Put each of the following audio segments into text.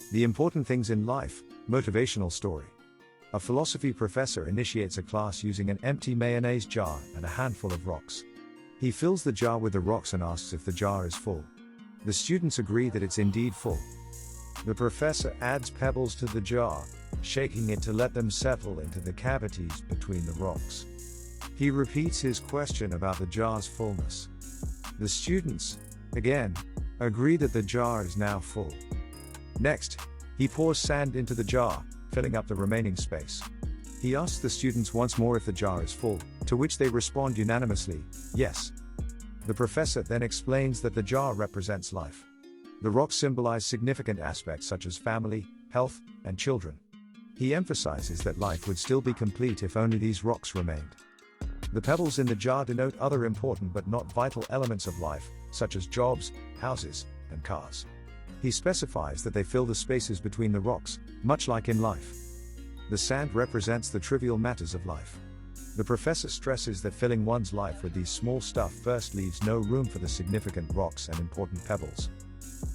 The Important Things in Life, Motivational Story. A philosophy professor initiates a class using an empty mayonnaise jar and a handful of rocks. He fills the jar with the rocks and asks if the jar is full. The students agree that it's indeed full. The professor adds pebbles to the jar, shaking it to let them settle into the cavities between the rocks. He repeats his question about the jar's fullness. The students, again, agree that the jar is now full. Next, he pours sand into the jar, filling up the remaining space. He asks the students once more if the jar is full, to which they respond unanimously, yes. The professor then explains that the jar represents life. The rocks symbolize significant aspects such as family, health, and children. He emphasizes that life would still be complete if only these rocks remained. The pebbles in the jar denote other important but not vital elements of life, such as jobs, houses, and cars. He specifies that they fill the spaces between the rocks, much like in life. The sand represents the trivial matters of life. The professor stresses that filling one's life with these small stuff first leaves no room for the significant rocks and important pebbles.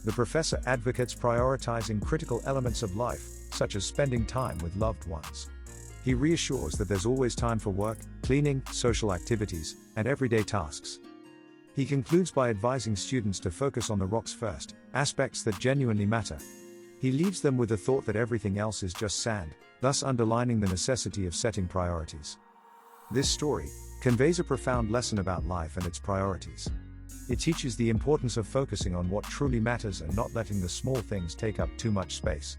The professor advocates prioritizing critical elements of life, such as spending time with loved ones. He reassures that there's always time for work, cleaning, social activities, and everyday tasks. He concludes by advising students to focus on the rocks first, aspects that genuinely matter. He leaves them with the thought that everything else is just sand, thus underlining the necessity of setting priorities. This story conveys a profound lesson about life and its priorities. It teaches the importance of focusing on what truly matters and not letting the small things take up too much space.